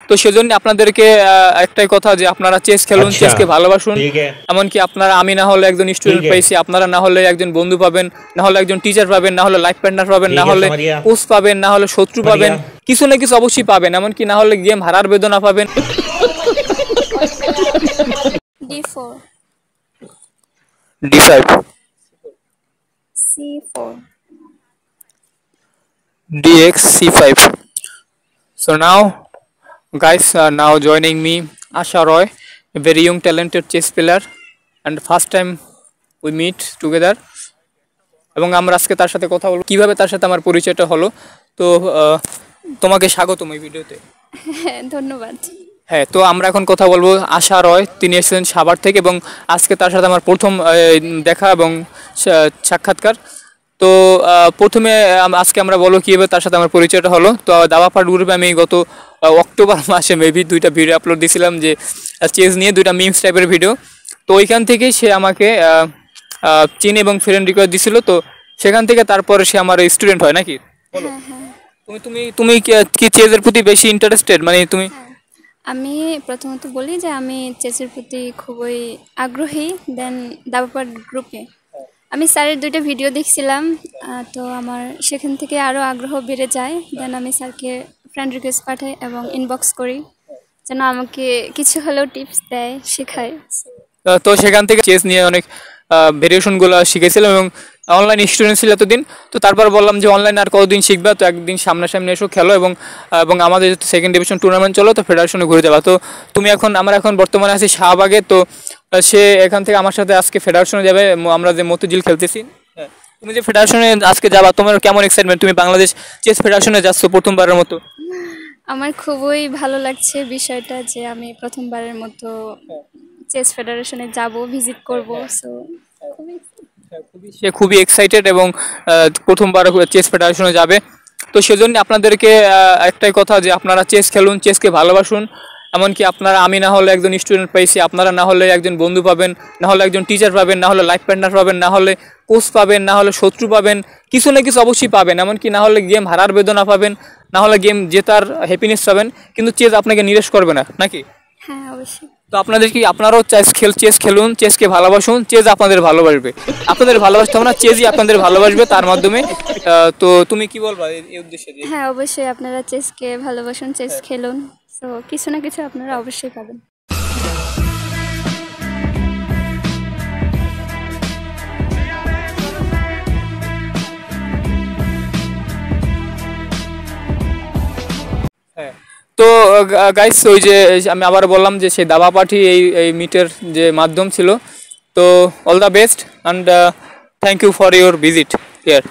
তো সেজন্য আপনাদেরকে একটাই কথা যে আপনারা চেস খেলুন, চেসকে ভালোবাসুন। এমনকি আপনারা, আমি না হলে একজন স্টুডেন্ট পাইছি, আপনারা না হলে একজন বন্ধু পাবেন, না হলে একজন টিচার পাবেন, না হলে লাইফ পার্টনার পাবেন, না হলে কোচ পাবেন, না হলে শত্রু পাবেন, কিছু না কিছু অবশ্যই পাবেন। এমনকি না হলে গেম হারার বেদনা পাবেন। D4 D5 C4 DX C5. So now guys, now joining me Asha Roy, a very young talented chess player, and first time we meet together. এবং আমরা আজকে তার সাথে কথা বলবো কিভাবে তার সাথে আমার পরিচয়টা হলো। তো তোমাকে স্বাগতম এই ভিডিওতে। ধন্যবাদ। হ্যাঁ, তো আমরা এখন কথা বলবো আশা রয়, তিনি এসেছেন সাভার থেকে এবং আজকে তার সাথে আমার প্রথম দেখা এবং সাক্ষাৎকার। তো প্রথমে আজকে আমরা বলবো কীভাবে তার সাথে আমার পরিচয়টা হলো। তো দাবাপাট গ্রুপে আমি গত অক্টোবর মাসে মেবি 2টা ভিডিও আপলোড দিয়েছিলাম, যে চেস নিয়ে 2টা মিমস টাইপের ভিডিও। তো ওইখান থেকেই সে আমাকে চিন এবং ফ্রেন্ড রিকোয়েস্ট দিছিল। তো সেখান থেকে তারপরে সে আমার স্টুডেন্ট হয় নাকি? তুমি তুমি তুমি কি চেসের প্রতি বেশি ইন্টারেস্টেড, মানে তুমি? আমি প্রথমত বলি যে আমি চেসের প্রতি খুবই আগ্রহী। দেন দাবাপাট গ্রুপে আমি স্যারের 2টা ভিডিও দেখছিলাম, তো আমার সেখান থেকে আরও আগ্রহ বেড়ে যায়। দেন আমি স্যারকে ফ্রেন্ড রিকোয়েস্ট পাঠাই এবং ইনবক্স করি যেন আমাকে কিছু হলেও টিপস দেয়, শেখায়। তো সেখান থেকে চেস নিয়ে অনেক ভেরিয়েশনগুলো শিখেছিলাম এবং অনলাইন স্টুডেন্ট ছিল এতদিন। তো তারপর বললাম যে অনলাইন আর কতদিন শিখবা, তো একদিন সামনাসামনি এসো খেলো এবং এবং আমাদের সেকেন্ড ডিভিশন টুর্নামেন্ট চলো, তো ফেডারেশনে ঘুরে যাবা। তো তুমি এখন, আমরা এখন বর্তমানে আছি শাহবাগে। তো সে এখান থেকে আমার সাথে আজকে ফেডারেশনে যাবে, আমরা যে মতিঝিল খেলতেছি। হ্যাঁ, তুমি যে ফেডারেশনে আজকে যাবা, তোমার কেমন এক্সাইটমেন্ট? তুমি বাংলাদেশ চেস ফেডারেশনে যাচ্ছ প্রথমবারের মতো। আমার খুবই ভালো লাগছে বিষয়টা যে আমি প্রথমবারের মতো চেস ফেডারেশনে যাব, ভিজিট করব। সো সে খুবই এক্সাইটেড এবং প্রথমবার চেস ফেডারেশনে যাবে। তো সেজন্য আপনাদেরকে একটাই কথা যে আপনারা চেস খেলুন, চেসকে ভালোবাসুন। এমনকি আপনারা, আমি না হলে একজন স্টুডেন্ট পাইছি, আপনারা না হলে একজন বন্ধু পাবেন, না হলে একজন টিচার পাবেন, না হলে লাইফ পার্টনার পাবেন, না হলে কোচ পাবেন, না হলে শত্রু পাবেন, কিছু না কিছু অবশ্যই পাবেন। এমনকি না হলে গেম হারার বেদনা পাবেন, না হলে গেম জেতার হ্যাপিনেস পাবেন, কিন্তু চেস আপনাকে নিরাশ করবে না নাকি? হ্যাঁ, অবশ্যই। তো আপনাদের কি, আপনারাও চেস খেলুন, চেসকে ভালোবাসুন, চেস আপনাদের ভালোবাসবে। আপনাদের ভালোবাসতে হবে না, চেসই আপনাদের ভালোবাসবে তার মাধ্যমে। তো তুমি কি বলবা এই উদ্দেশ্যে? হ্যাঁ, অবশ্যই আপনারা চেসকে ভালোবাসুন, চেস খেলুন। তো কিছু না কিছু আপনারা অবশ্যই পাবেন। হ্যাঁ, তো গাইস, ওই যে আমি আবার বললাম যে সেই দাবাপাঠি এই মিটের যে মাধ্যম ছিল। তো all the best and thank you for your visit here.